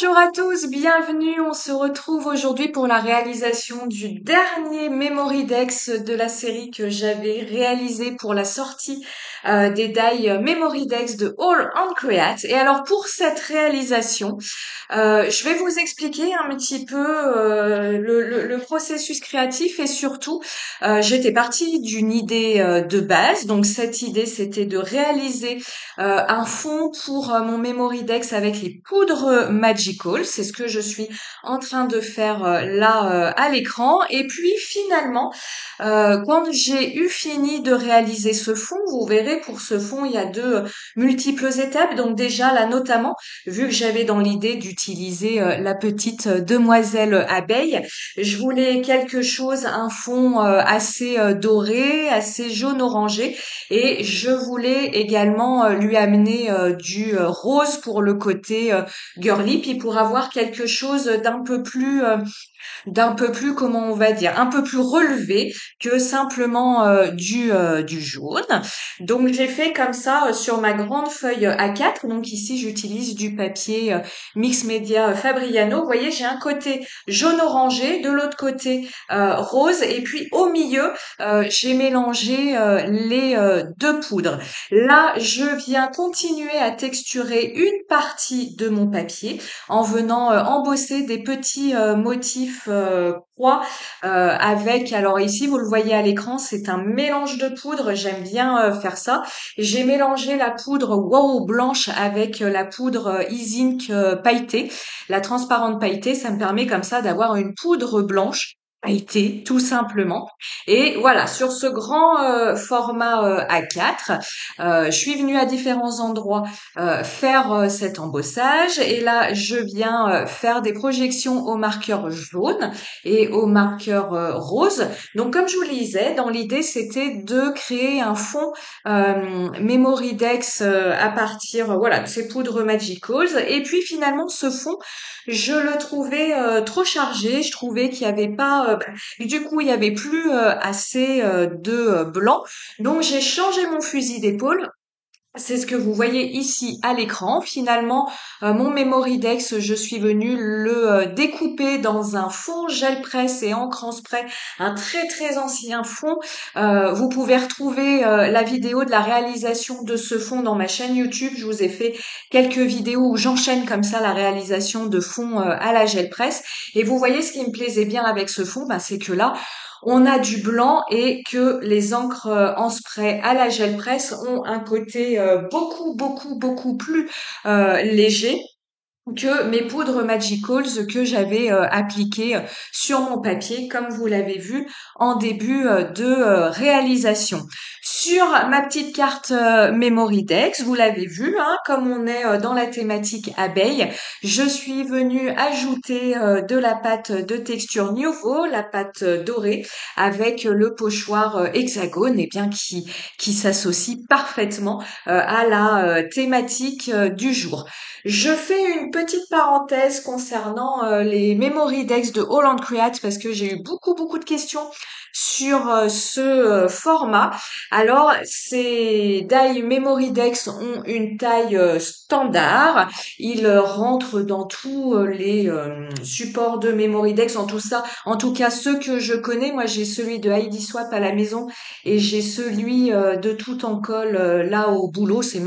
Bonjour à tous, bienvenue. On se retrouve aujourd'hui pour la réalisation du dernier Memory Dex de la série que j'avais réalisé pour la sortie des die Memory Dex de All on Create. Et alors pour cette réalisation, je vais vous expliquer un petit peu le processus créatif et surtout, j'étais partie d'une idée de base. Donc cette idée, c'était de réaliser un fond pour mon Memory Dex avec les poudres Magical. C'est ce que je suis en train de faire là à l'écran. Et puis finalement, quand j'ai eu fini de réaliser ce fond, vous verrez pour ce fond, il y a deux multiples étapes. Donc déjà là notamment, vu que j'avais dans l'idée d'utiliser la petite demoiselle abeille, je voulais quelque chose, un fond assez doré, assez jaune orangé. Et je voulais également lui amener du rose pour le côté girly, puis pour avoir quelque chose d'un peu plus, comment on va dire, un peu plus relevé que simplement du jaune. Donc j'ai fait comme ça sur ma grande feuille A4. Donc ici j'utilise du papier Mix Media Fabriano. Vous voyez, j'ai un côté jaune orangé, de l'autre côté rose, et puis au milieu j'ai mélangé les deux poudres. Là, je viens continuer à texturer une partie de mon papier en venant embosser des petits motifs croix avec, alors ici vous le voyez à l'écran, c'est un mélange de poudre, j'aime bien faire ça. J'ai mélangé la poudre Wow blanche avec la poudre Ease Ink pailletée, la transparente pailletée. Ça me permet comme ça d'avoir une poudre blanche pailletée tout simplement. Et voilà, sur ce grand format A4, je suis venue à différents endroits faire cet embossage, et là je viens faire des projections au marqueur jaune et au marqueur rose. Donc comme je vous le disais, dans l'idée c'était de créer un fond Memory Dex à partir voilà de ces poudres Magicals. Et puis finalement ce fond, je le trouvais trop chargé, je trouvais qu'il y avait pas du coup il y avait plus assez de blanc. Donc j'ai changé mon fusil d'épaule. C'est ce que vous voyez ici à l'écran. Finalement, mon Memory Dex, je suis venue le découper dans un fond gel presse et encre en spray, un très très ancien fond. Vous pouvez retrouver la vidéo de la réalisation de ce fond dans ma chaîne YouTube. Je vous ai fait quelques vidéos où j'enchaîne comme ça la réalisation de fonds à la gel presse. Et vous voyez, ce qui me plaisait bien avec ce fond, c'est que là, on a du blanc et que les encres en spray à la gel presse ont un côté beaucoup plus léger que mes poudres Magicals que j'avais appliquées sur mon papier, comme vous l'avez vu en début de réalisation. Sur ma petite carte Memory Dex, vous l'avez vu, hein, comme on est dans la thématique abeille, je suis venue ajouter de la pâte de texture Nuvo, la pâte dorée, avec le pochoir hexagone, et bien qui s'associe parfaitement à la thématique du jour. Je fais une petite parenthèse concernant les Memory Dex de All on Create parce que j'ai eu beaucoup de questions sur ce format. Alors, ces die Memory Dex ont une taille standard. Ils rentrent dans tous les supports de Memory Dex, en tout cas ceux que je connais. Moi, j'ai celui de ID Swap à la maison et j'ai celui de Tout en colle là au boulot. C'est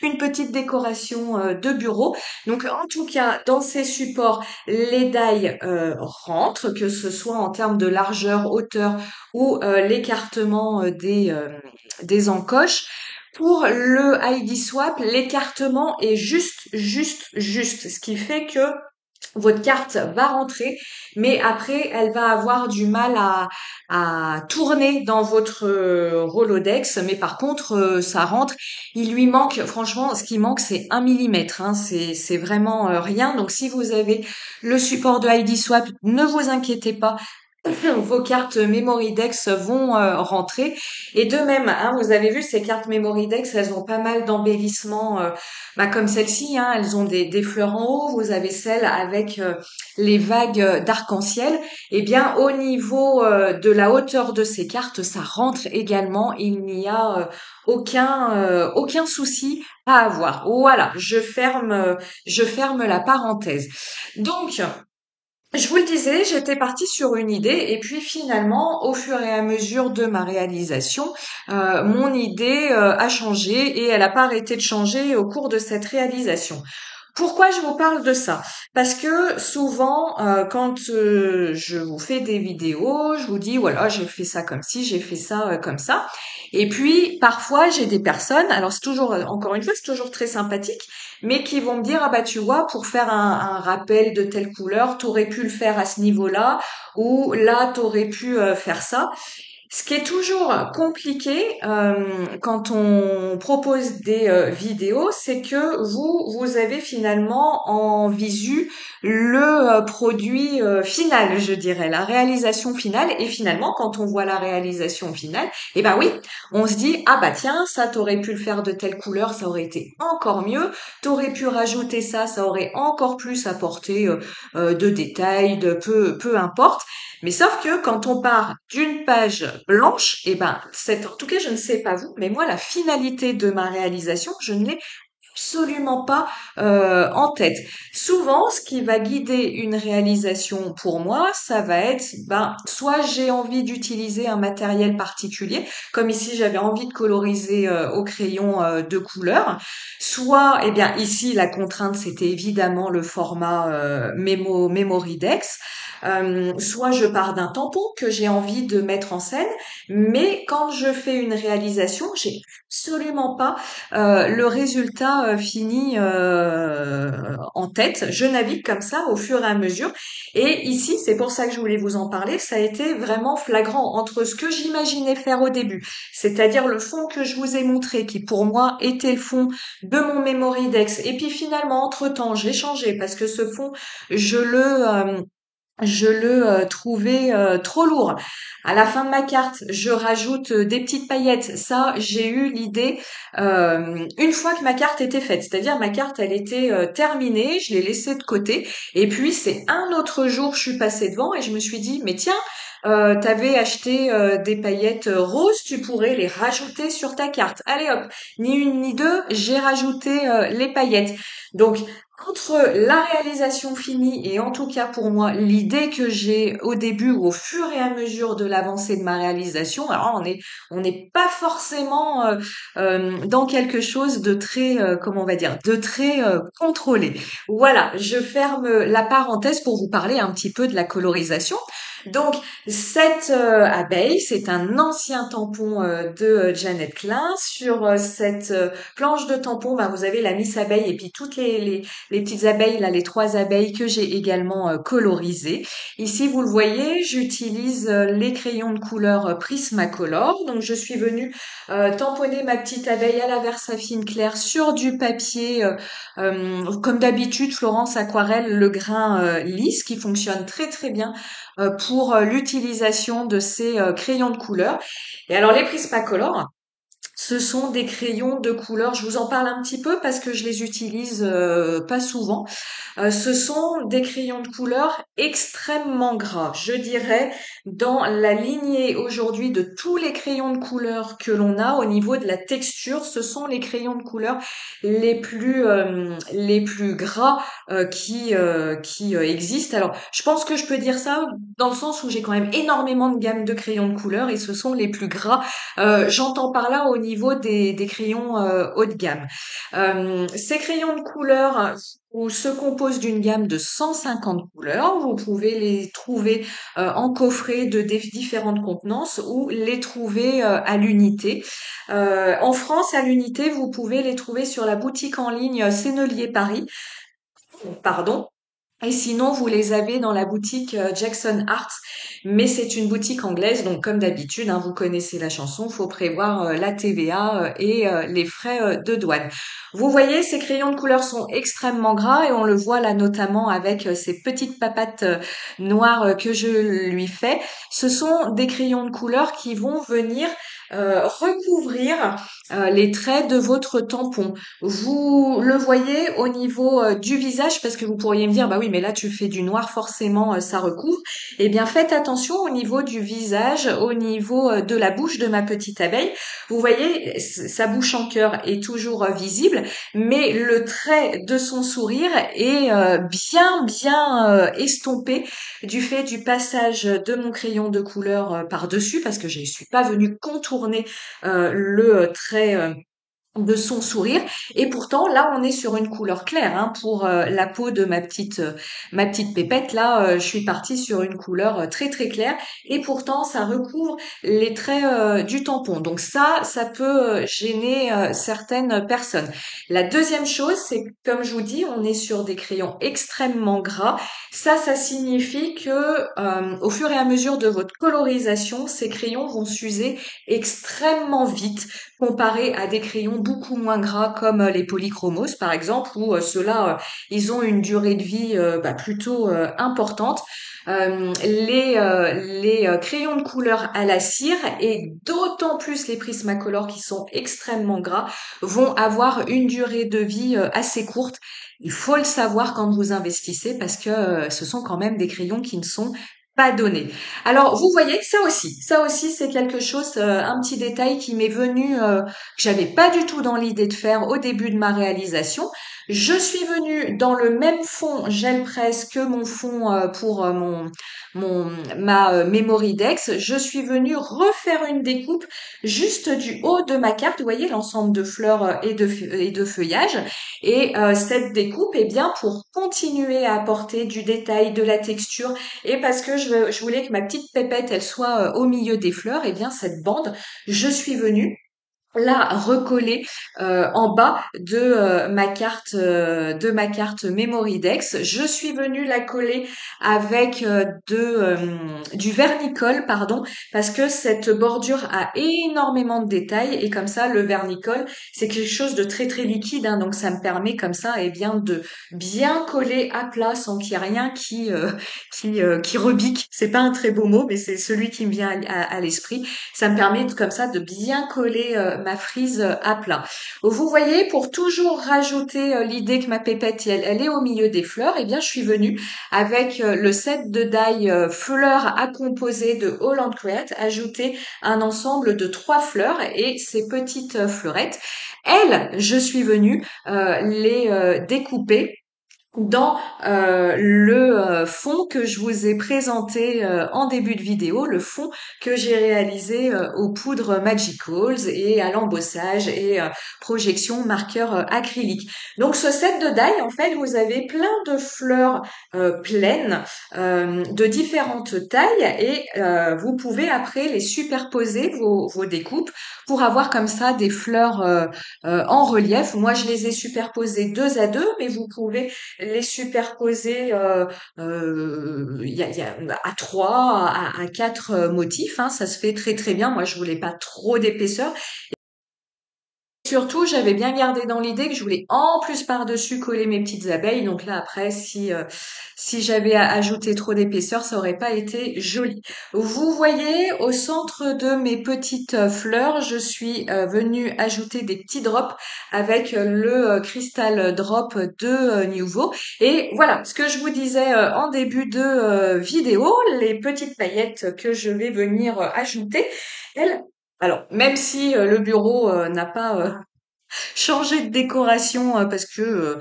une petite décoration de bureau. Donc en tout cas, dans ces supports, les die rentrent, que ce soit en termes de largeur, hauteur ou l'écartement des encoches. Pour le ID Swap, l'écartement est juste, ce qui fait que votre carte va rentrer, mais après, elle va avoir du mal à tourner dans votre Rolodex. Mais par contre, ça rentre. Il lui manque, franchement, ce qui manque, c'est 1 millimètre. Hein, c'est vraiment rien. Donc, si vous avez le support de ID Swap, ne vous inquiétez pas. vos cartes Memorydex vont rentrer. Et de même, hein, vous avez vu, ces cartes Memorydex, elles ont pas mal d'embellissements, comme celle-ci, hein, elles ont des fleurs en haut. Vous avez celle avec les vagues d'arc-en-ciel. Eh bien, au niveau de la hauteur de ces cartes, ça rentre également. Il n'y a aucun souci à avoir. Voilà, je ferme la parenthèse. Donc, je vous le disais, j'étais partie sur une idée et puis finalement, au fur et à mesure de ma réalisation, mon idée a changé et elle n'a pas arrêté de changer au cours de cette réalisation. Pourquoi je vous parle de ça? Parce que souvent, quand je vous fais des vidéos, je vous dis voilà, j'ai fait ça comme ci, j'ai fait ça comme ça. Et puis parfois, j'ai des personnes, alors c'est toujours, encore une fois, c'est toujours très sympathique, mais qui vont me dire ah bah tu vois, pour faire un rappel de telle couleur, t'aurais pu le faire à ce niveau-là, ou là t'aurais pu faire ça. Ce qui est toujours compliqué quand on propose des vidéos, c'est que vous avez finalement en visu le produit final, je dirais, la réalisation finale. Et finalement, quand on voit la réalisation finale, eh ben oui, on se dit ah bah tiens, ça t'aurais pu le faire de telle couleur, ça aurait été encore mieux. T'aurais pu rajouter ça, ça aurait encore plus apporté de détails, de peu importe. Mais sauf que quand on part d'une page blanche, en tout cas, je ne sais pas vous, mais moi, la finalité de ma réalisation, je ne l'ai absolument pas en tête. Souvent, ce qui va guider une réalisation pour moi, ça va être, soit j'ai envie d'utiliser un matériel particulier, comme ici j'avais envie de coloriser au crayon de couleur, soit, ici la contrainte c'était évidemment le format Memorydex. Soit je pars d'un tampon que j'ai envie de mettre en scène, mais quand je fais une réalisation, j'ai absolument pas le résultat fini en tête. Je navigue comme ça au fur et à mesure. Et ici, c'est pour ça que je voulais vous en parler, ça a été vraiment flagrant entre ce que j'imaginais faire au début, c'est-à-dire le fond que je vous ai montré, qui pour moi était le fond de mon Memorydex. Et puis finalement, entre-temps, j'ai changé parce que ce fond, je le trouvais trop lourd. À la fin de ma carte, je rajoute des petites paillettes. Ça, j'ai eu l'idée une fois que ma carte était faite. C'est-à-dire ma carte, elle était terminée, je l'ai laissée de côté. Et puis c'est un autre jour, je suis passée devant et je me suis dit, mais tiens, t'avais acheté des paillettes roses, tu pourrais les rajouter sur ta carte. Allez hop, ni une ni deux, j'ai rajouté les paillettes. Donc entre la réalisation finie et en tout cas pour moi l'idée que j'ai au début ou au fur et à mesure de l'avancée de ma réalisation, alors on n'est pas forcément dans quelque chose de très comment on va dire de très contrôlé. Voilà, je ferme la parenthèse pour vous parler un petit peu de la colorisation. Donc cette abeille, c'est un ancien tampon de Janet Klein. Sur cette planche de tampon, vous avez la Miss Abeille et puis toutes les petites abeilles, là, les 3 abeilles que j'ai également colorisées. Ici, vous le voyez, j'utilise les crayons de couleur Prismacolor. Donc, je suis venue tamponner ma petite abeille à la Versafine claire sur du papier, comme d'habitude, Florence Aquarelle, le grain lisse, qui fonctionne très très bien pour l'utilisation de ces crayons de couleur. Et alors, les Prismacolor, ce sont des crayons de couleur, je vous en parle un petit peu parce que je les utilise pas souvent. Ce sont des crayons de couleur extrêmement gras. Je dirais dans la lignée aujourd'hui de tous les crayons de couleur que l'on a au niveau de la texture, ce sont les crayons de couleur les plus gras qui existent. Alors, je pense que je peux dire ça dans le sens où j'ai quand même énormément de gamme de crayons de couleur et ce sont les plus gras. J'entends par là au niveau des crayons haut de gamme. Ces crayons de couleur se composent d'une gamme de 150 couleurs. Vous pouvez les trouver en coffret de différentes contenances ou les trouver à l'unité. En France, à l'unité, vous pouvez les trouver sur la boutique en ligne Sennelier Paris. Pardon. Et sinon, vous les avez dans la boutique Jackson Arts, mais c'est une boutique anglaise, donc comme d'habitude, hein, vous connaissez la chanson, faut prévoir la TVA et les frais de douane. Vous voyez, ces crayons de couleur sont extrêmement gras et on le voit là notamment avec ces petites papates noires que je lui fais. Ce sont des crayons de couleur qui vont venir recouvrir les traits de votre tampon. Vous le voyez au niveau du visage parce que vous pourriez me dire, bah oui, mais là tu fais du noir, forcément ça recouvre. Eh bien, faites attention au niveau du visage, au niveau de la bouche de ma petite abeille. Vous voyez, sa bouche en cœur est toujours visible, mais le trait de son sourire est bien estompé du fait du passage de mon crayon de couleur par-dessus parce que je ne suis pas venue contourner le trait de son sourire et pourtant là on est sur une couleur claire hein, pour la peau de ma petite pépette là je suis partie sur une couleur très très claire et pourtant ça recouvre les traits du tampon donc ça peut gêner certaines personnes. La deuxième chose c'est que comme je vous dis on est sur des crayons extrêmement gras, ça signifie que au fur et à mesure de votre colorisation ces crayons vont s'user extrêmement vite comparé à des crayons beaucoup moins gras comme les polychromos par exemple où ceux-là ils ont une durée de vie plutôt importante. Les crayons de couleur à la cire et d'autant plus les Prismacolor qui sont extrêmement gras vont avoir une durée de vie assez courte. Il faut le savoir quand vous investissez parce que ce sont quand même des crayons qui ne sont pas donnés. Alors, vous voyez, ça aussi, c'est quelque chose, un petit détail qui m'est venu, que j'avais pas du tout dans l'idée de faire au début de ma réalisation. Je suis venue dans le même fond gel presse que mon fond pour ma Memory Dex. Je suis venue refaire une découpe juste du haut de ma carte. Vous voyez l'ensemble de fleurs et de feuillage. Et cette découpe, eh bien, pour continuer à apporter du détail, de la texture, et parce que je voulais que ma petite pépette, elle soit au milieu des fleurs, eh bien, cette bande, je suis venue la recoller en bas de ma carte Memory Dex. Je suis venue la coller avec du vernicole, pardon, parce que cette bordure a énormément de détails et comme ça le vernicole c'est quelque chose de très très liquide, hein, donc ça me permet comme ça et bien de bien coller à plat sans qu'il y ait rien qui rebique. C'est pas un très beau mot, mais c'est celui qui me vient à l'esprit. Ça me permet comme ça de bien coller ma frise à plat. Vous voyez, pour toujours rajouter l'idée que ma pépette, elle est au milieu des fleurs, eh bien, je suis venue avec le set de die fleurs à composer de Holland Create, ajouter un ensemble de 3 fleurs et ces petites fleurettes. Elles, je suis venue les découper dans le fond que je vous ai présenté en début de vidéo, le fond que j'ai réalisé aux poudres Magicals et à l'embossage et projection marqueur acrylique. Donc ce set de die, en fait, vous avez plein de fleurs pleines de différentes tailles et vous pouvez après les superposer vos découpes pour avoir comme ça des fleurs en relief. Moi, je les ai superposées 2 à 2, mais vous pouvez les superposer à 3, à 4 motifs, hein, ça se fait très très bien. Moi, je voulais pas trop d'épaisseur. Surtout, j'avais bien gardé dans l'idée que je voulais en plus par-dessus coller mes petites abeilles. Donc là, après, si j'avais ajouté trop d'épaisseur, ça aurait pas été joli. Vous voyez, au centre de mes petites fleurs, je suis venue ajouter des petits drops avec le Crystal Drop de Nuvo. Et voilà, ce que je vous disais en début de vidéo, les petites paillettes que je vais venir ajouter, elles, alors, même si le bureau n'a pas changé de décoration parce que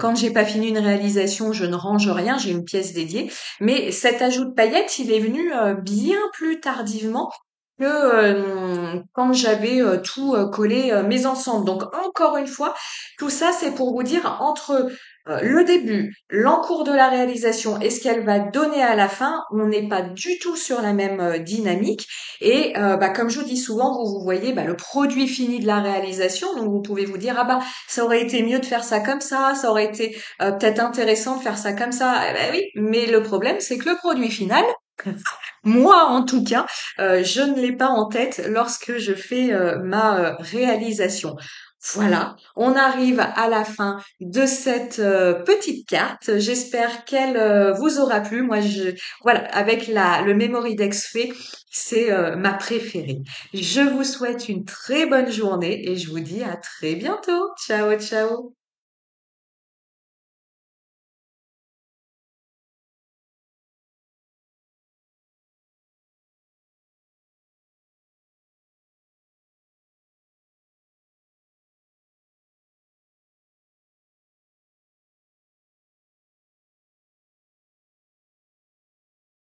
quand j'ai pas fini une réalisation, je ne range rien, j'ai une pièce dédiée. Mais cet ajout de paillettes, il est venu bien plus tardivement que quand j'avais tout collé mes ensembles. Donc encore une fois, tout ça c'est pour vous dire entre le début, l'encours de la réalisation et ce qu'elle va donner à la fin, on n'est pas du tout sur la même dynamique. Et bah, comme je vous dis souvent, vous voyez bah, le produit fini de la réalisation, donc vous pouvez vous dire ah bah ça aurait été mieux de faire ça aurait été peut-être intéressant de faire ça comme ça. Eh ben oui, mais le problème c'est que le produit final, moi en tout cas, je ne l'ai pas en tête lorsque je fais ma réalisation. Voilà, on arrive à la fin de cette petite carte. J'espère qu'elle vous aura plu. Moi, voilà, avec le Memory Dex fait, c'est ma préférée. Je vous souhaite une très bonne journée et je vous dis à très bientôt. Ciao, ciao.